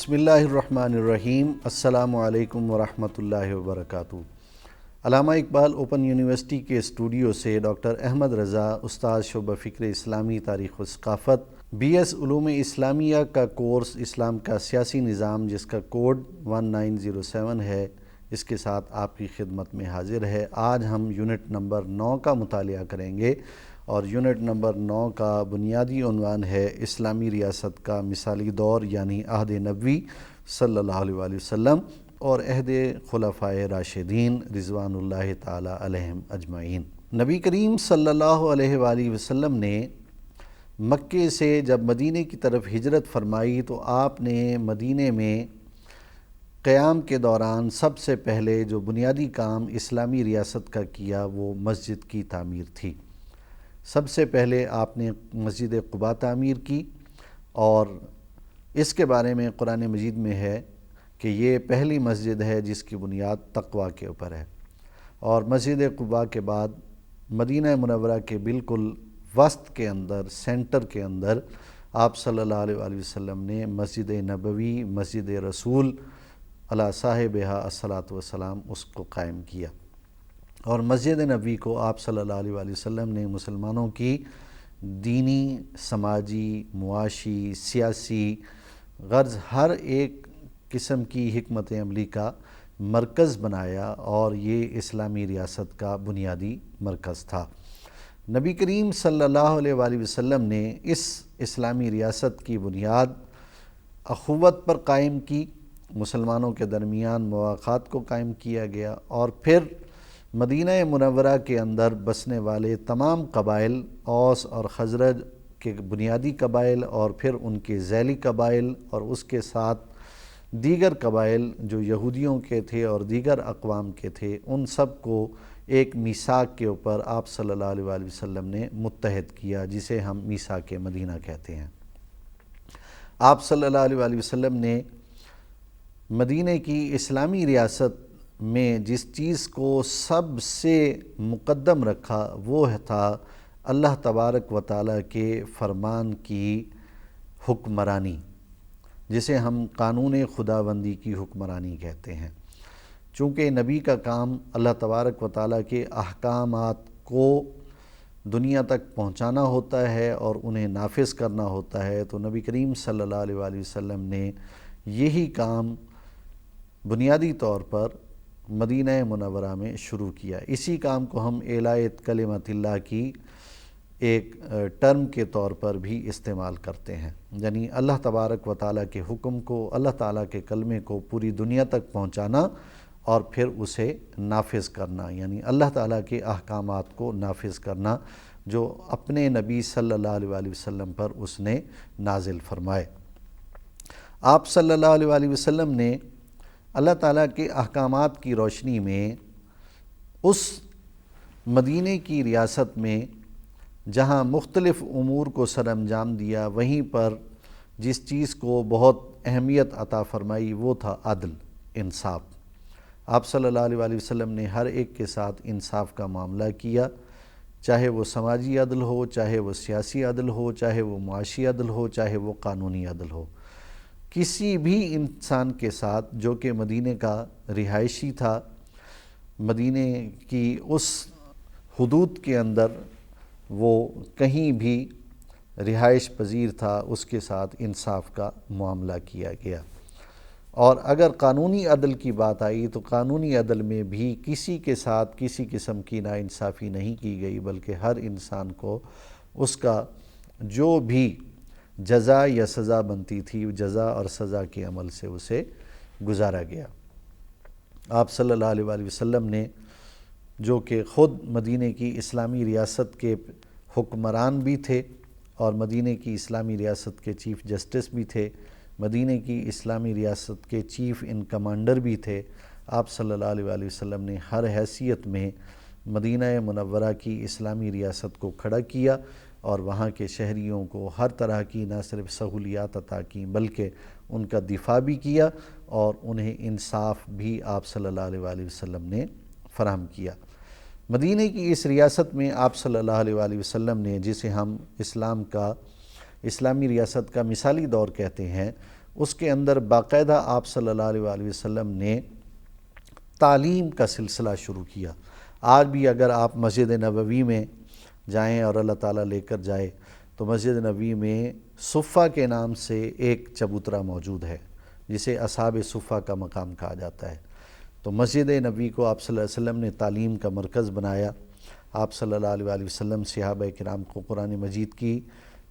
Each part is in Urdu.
بسم اللہ الرحمن الرحیم۔ السلام علیکم ورحمۃ اللہ وبرکاتہ۔ علامہ اقبال اوپن یونیورسٹی کے اسٹوڈیو سے ڈاکٹر احمد رضا، استاد شعبہ فکر اسلامی تاریخ و ثقافت، بی ایس علوم اسلامیہ کا کورس اسلام کا سیاسی نظام، جس کا کوڈ 1907 ہے، اس کے ساتھ آپ کی خدمت میں حاضر ہے۔ آج ہم یونٹ نمبر 9 کا مطالعہ کریں گے، اور یونٹ نمبر 9 کا بنیادی عنوان ہے اسلامی ریاست کا مثالی دور، یعنی عہد نبوی صلی اللہ علیہ وآلہ وسلم اور عہد خلفائے راشدین رضوان اللہ تعالی علیہم اجمعین۔ نبی کریم صلی اللہ علیہ وآلہ وسلم نے مکے سے جب مدینے کی طرف ہجرت فرمائی تو آپ نے مدینے میں قیام کے دوران سب سے پہلے جو بنیادی کام اسلامی ریاست کا کیا وہ مسجد کی تعمیر تھی۔ سب سے پہلے آپ نے مسجد قباء تعمیر کی، اور اس کے بارے میں قرآن مجید میں ہے کہ یہ پہلی مسجد ہے جس کی بنیاد تقوی کے اوپر ہے۔ اور مسجد قباء کے بعد مدینہ منورہ کے بالکل وسط کے اندر، سینٹر کے اندر، آپ صلی اللہ علیہ وآلہ وسلم نے مسجد نبوی، مسجد رسول علی صاحبہا الصلاۃ والسلام، اس کو قائم کیا۔ اور مسجد نبوی کو آپ صلی اللہ علیہ وآلہ وسلم نے مسلمانوں کی دینی، سماجی، معاشی، سیاسی غرض ہر ایک قسم کی حکمت عملی کا مرکز بنایا، اور یہ اسلامی ریاست کا بنیادی مرکز تھا۔ نبی کریم صلی اللہ علیہ وآلہ وسلم نے اس اسلامی ریاست کی بنیاد اخوت پر قائم کی، مسلمانوں کے درمیان مواخات کو قائم کیا گیا، اور پھر مدینہ منورہ کے اندر بسنے والے تمام قبائل، اوس اور خزرج کے بنیادی قبائل، اور پھر ان کے ذیلی قبائل، اور اس کے ساتھ دیگر قبائل جو یہودیوں کے تھے اور دیگر اقوام کے تھے، ان سب کو ایک میثاق کے اوپر آپ صلی اللہ علیہ وآلہ وسلم نے متحد کیا، جسے ہم میثاق مدینہ کہتے ہیں۔ آپ صلی اللہ علیہ وآلہ وسلم نے مدینہ کی اسلامی ریاست میں جس چیز کو سب سے مقدم رکھا وہ تھا اللہ تبارک و تعالیٰ کے فرمان کی حکمرانی، جسے ہم قانون خداوندی کی حکمرانی کہتے ہیں۔ چونکہ نبی کا کام اللہ تبارک و تعالیٰ کے احکامات کو دنیا تک پہنچانا ہوتا ہے اور انہیں نافذ کرنا ہوتا ہے، تو نبی کریم صلی اللہ علیہ وآلہ وسلم نے یہی کام بنیادی طور پر مدینہ منورہ میں شروع کیا۔ اسی کام کو ہم اعلاء کلمت اللہ کی ایک ٹرم کے طور پر بھی استعمال کرتے ہیں، یعنی اللہ تبارک و تعالیٰ کے حکم کو، اللہ تعالیٰ کے کلمے کو پوری دنیا تک پہنچانا اور پھر اسے نافذ کرنا، یعنی اللہ تعالیٰ کے احکامات کو نافذ کرنا جو اپنے نبی صلی اللہ علیہ وآلہ وسلم پر اس نے نازل فرمائے۔ آپ صلی اللہ علیہ وآلہ وسلم نے اللہ تعالیٰ کے احکامات کی روشنی میں اس مدینہ کی ریاست میں جہاں مختلف امور کو سر انجام دیا، وہیں پر جس چیز کو بہت اہمیت عطا فرمائی وہ تھا عدل، انصاف۔ آپ صلی اللہ علیہ وآلہ وسلم نے ہر ایک کے ساتھ انصاف کا معاملہ کیا، چاہے وہ سماجی عدل ہو، چاہے وہ سیاسی عدل ہو، چاہے وہ معاشی عدل ہو، چاہے وہ قانونی عدل ہو۔ کسی بھی انسان کے ساتھ جو کہ مدینہ کا رہائشی تھا، مدینہ کی اس حدود کے اندر وہ کہیں بھی رہائش پذیر تھا، اس کے ساتھ انصاف کا معاملہ کیا گیا۔ اور اگر قانونی عدل کی بات آئی تو قانونی عدل میں بھی کسی کے ساتھ کسی قسم کی ناانصافی نہیں کی گئی، بلکہ ہر انسان کو اس کا جو بھی جزا یا سزا بنتی تھی، جزا اور سزا کے عمل سے اسے گزارا گیا۔ آپ صلی اللہ علیہ وآلہ وسلم نے، جو کہ خود مدینہ کی اسلامی ریاست کے حکمران بھی تھے اور مدینہ کی اسلامی ریاست کے چیف جسٹس بھی تھے، مدینہ کی اسلامی ریاست کے چیف ان کمانڈر بھی تھے، آپ صلی اللہ علیہ وآلہ وسلم نے ہر حیثیت میں مدینہ منورہ کی اسلامی ریاست کو کھڑا کیا، اور وہاں کے شہریوں کو ہر طرح کی نہ صرف سہولیات عطا کی بلکہ ان کا دفاع بھی کیا، اور انہیں انصاف بھی آپ صلی اللہ علیہ وآلہ وسلم نے فراہم کیا۔ مدینہ کی اس ریاست میں آپ صلی اللہ علیہ وآلہ وسلم نے، جسے ہم اسلامی ریاست کا مثالی دور کہتے ہیں، اس کے اندر باقاعدہ آپ صلی اللہ علیہ وآلہ وسلم نے تعلیم کا سلسلہ شروع کیا۔ آج بھی اگر آپ مسجد نبوی میں جائیں اور اللہ تعالیٰ لے کر جائے تو مسجد نبوی میں صفہ کے نام سے ایک چبوترا موجود ہے جسے اصحاب صفہ کا مقام کہا جاتا ہے۔ تو مسجد نبوی کو آپ صلی اللہ علیہ وسلم نے تعلیم کا مرکز بنایا۔ آپ صلی اللہ علیہ وآلہ وسلم صحابہ کرام کو قرآن مجید کی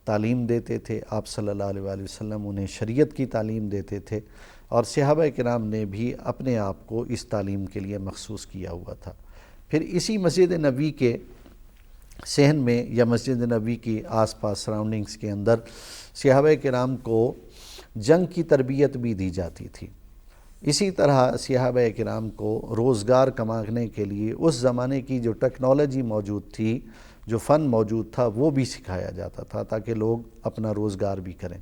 تعلیم دیتے تھے، آپ صلی اللہ علیہ وآلہ وسلم انہیں شریعت کی تعلیم دیتے تھے، اور صحابہ کرام نے بھی اپنے آپ کو اس تعلیم کے لیے مخصوص کیا ہوا تھا۔ پھر اسی مسجد نبوی کے صحن میں یا مسجد نبوی کی آس پاس سراؤنڈنگز کے اندر صحابہ کرام کو جنگ کی تربیت بھی دی جاتی تھی۔ اسی طرح صحابہ کرام کو روزگار کمانے کے لیے اس زمانے کی جو ٹیکنالوجی موجود تھی، جو فن موجود تھا، وہ بھی سکھایا جاتا تھا تاکہ لوگ اپنا روزگار بھی کریں،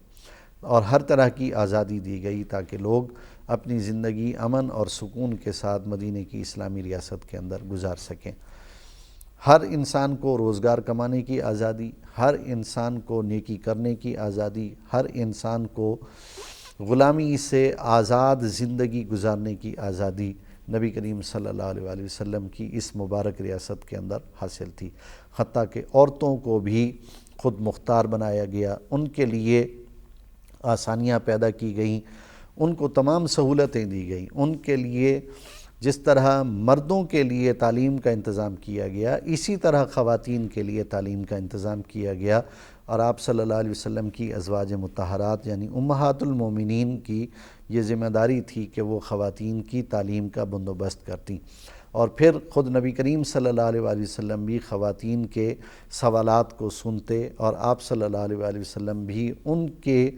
اور ہر طرح کی آزادی دی گئی تاکہ لوگ اپنی زندگی امن اور سکون کے ساتھ مدینے کی اسلامی ریاست کے اندر گزار سکیں۔ ہر انسان کو روزگار کمانے کی آزادی، ہر انسان کو نیکی کرنے کی آزادی، ہر انسان کو غلامی سے آزاد زندگی گزارنے کی آزادی نبی کریم صلی اللہ علیہ وآلہ وسلم کی اس مبارک ریاست کے اندر حاصل تھی۔ حتیٰ کہ عورتوں کو بھی خود مختار بنایا گیا، ان کے لیے آسانیاں پیدا کی گئیں، ان کو تمام سہولتیں دی گئیں۔ ان کے لیے جس طرح مردوں کے لیے تعلیم کا انتظام کیا گیا، اسی طرح خواتین کے لیے تعلیم کا انتظام کیا گیا، اور آپ صلی اللہ علیہ وسلم کی ازواج مطہرات یعنی امہات المومنین کی یہ ذمہ داری تھی کہ وہ خواتین کی تعلیم کا بندوبست کرتیں۔ اور پھر خود نبی کریم صلی اللہ علیہ وآلہ وسلم بھی خواتین کے سوالات کو سنتے، اور آپ صلی اللہ علیہ وآلہ وسلم بھی ان کے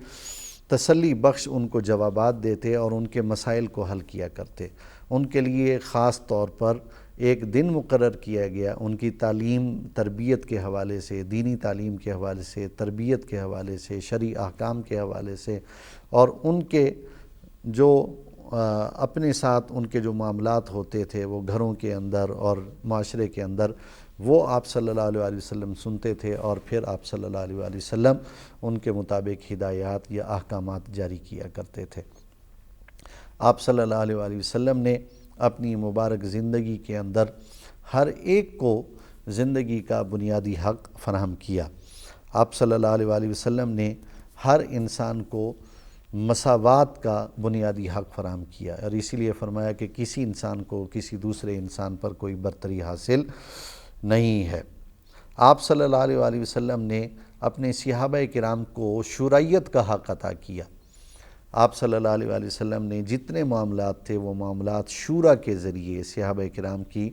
تسلی بخش ان کو جوابات دیتے اور ان کے مسائل کو حل کیا کرتے۔ ان کے لیے خاص طور پر ایک دن مقرر کیا گیا ان کی تعلیم تربیت کے حوالے سے، دینی تعلیم کے حوالے سے، تربیت کے حوالے سے، شرعی احکام کے حوالے سے، اور ان کے جو اپنے ساتھ ان کے جو معاملات ہوتے تھے وہ گھروں کے اندر اور معاشرے کے اندر، وہ آپ صلی اللہ علیہ وآلہ وسلم سنتے تھے، اور پھر آپ صلی اللہ علیہ وآلہ وسلم ان کے مطابق ہدایات یا احکامات جاری کیا کرتے تھے۔ آپ صلی اللہ علیہ وآلہ وسلم نے اپنی مبارک زندگی کے اندر ہر ایک کو زندگی کا بنیادی حق فراہم کیا۔ آپ صلی اللہ علیہ وآلہ وسلم نے ہر انسان کو مساوات کا بنیادی حق فراہم کیا، اور اسی لیے فرمایا کہ کسی انسان کو کسی دوسرے انسان پر کوئی برتری حاصل نہیں ہے۔ آپ صلی اللہ علیہ وآلہ وسلم نے اپنے صحابہ کرام کو شورائیت کا حق عطا کیا۔ آپ صلی اللہ علیہ وآلہ وسلم نے جتنے معاملات تھے وہ معاملات شورا کے ذریعے، صحابہ کرام کی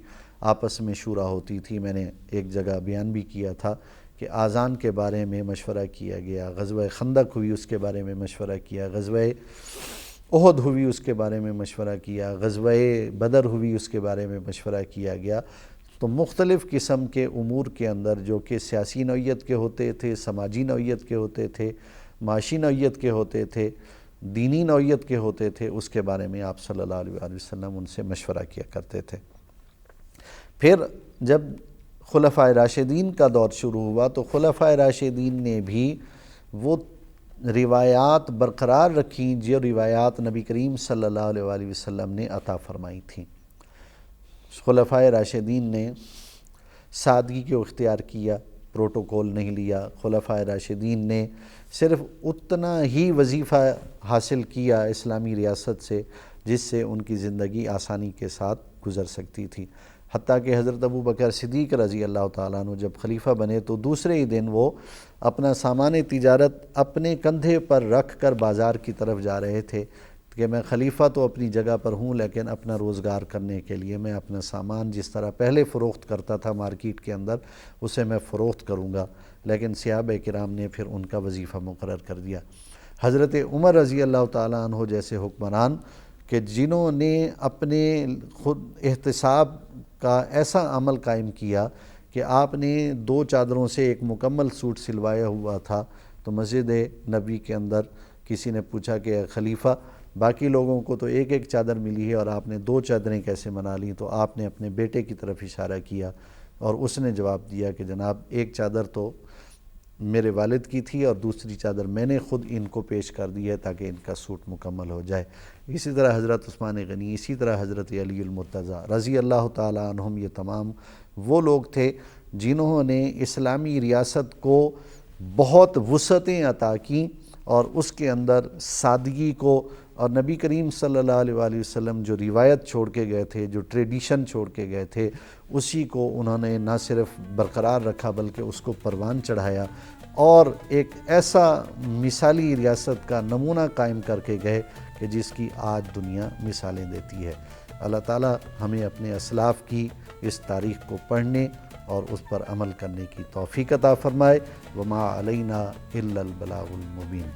آپس میں شورا ہوتی تھی۔ میں نے ایک جگہ بیان بھی کیا تھا کہ آذان کے بارے میں مشورہ کیا گیا، غزوہ خندق ہوئی اس کے بارے میں مشورہ کیا، غزوہ احد ہوئی اس کے بارے میں مشورہ کیا، غزوہ بدر ہوئی اس کے بارے میں مشورہ کیا گیا۔ تو مختلف قسم کے امور کے اندر جو کہ سیاسی نوعیت کے ہوتے تھے، سماجی نوعیت کے ہوتے تھے، معاشی نوعیت کے ہوتے تھے، دینی نوعیت کے ہوتے تھے، اس کے بارے میں آپ صلی اللہ علیہ وآلہ وسلم ان سے مشورہ کیا کرتے تھے۔ پھر جب خلفائے راشدین کا دور شروع ہوا تو خلفائے راشدین نے بھی وہ روایات برقرار رکھیں جو روایات نبی کریم صلی اللہ علیہ وآلہ وسلم نے عطا فرمائی تھیں۔ خلفائے راشدین نے سادگی کو اختیار کیا، پروٹوکول نہیں لیا۔ خلفائے راشدین نے صرف اتنا ہی وظیفہ حاصل کیا اسلامی ریاست سے جس سے ان کی زندگی آسانی کے ساتھ گزر سکتی تھی۔ حتیٰ کہ حضرت ابوبکر صدیق رضی اللہ تعالیٰ عنہ جب خلیفہ بنے تو دوسرے ہی دن وہ اپنا سامان تجارت اپنے کندھے پر رکھ کر بازار کی طرف جا رہے تھے کہ میں خلیفہ تو اپنی جگہ پر ہوں، لیکن اپنا روزگار کرنے کے لیے میں اپنا سامان جس طرح پہلے فروخت کرتا تھا مارکیٹ کے اندر اسے میں فروخت کروں گا۔ لیکن صحابہ کرام نے پھر ان کا وظیفہ مقرر کر دیا۔ حضرت عمر رضی اللہ تعالیٰ عنہ جیسے حکمران کہ جنہوں نے اپنے خود احتساب کا ایسا عمل قائم کیا کہ آپ نے 2 چادروں سے ایک مکمل سوٹ سلوایا ہوا تھا، تو مسجد نبوی کے اندر کسی نے پوچھا کہ اے خلیفہ باقی لوگوں کو تو ایک ایک چادر ملی ہے اور آپ نے 2 چادریں کیسے بنا لیں؟ تو آپ نے اپنے بیٹے کی طرف اشارہ کیا اور اس نے جواب دیا کہ جناب ایک چادر تو میرے والد کی تھی اور دوسری چادر میں نے خود ان کو پیش کر دی ہے تاکہ ان کا سوٹ مکمل ہو جائے۔ اسی طرح حضرت عثمان غنی، اسی طرح حضرت علی المرتضیٰ رضی اللہ تعالیٰ عنہم، یہ تمام وہ لوگ تھے جنہوں نے اسلامی ریاست کو بہت وسعتیں عطا کیں اور اس کے اندر سادگی کو، اور نبی کریم صلی اللہ علیہ وآلہ وسلم جو روایت چھوڑ کے گئے تھے، جو ٹریڈیشن چھوڑ کے گئے تھے، اسی کو انہوں نے نہ صرف برقرار رکھا بلکہ اس کو پروان چڑھایا اور ایک ایسا مثالی ریاست کا نمونہ قائم کر کے گئے کہ جس کی آج دنیا مثالیں دیتی ہے۔ اللہ تعالیٰ ہمیں اپنے اسلاف کی اس تاریخ کو پڑھنے اور اس پر عمل کرنے کی توفیق عطا فرمائے۔ وما علینا الا البلاغ المبین۔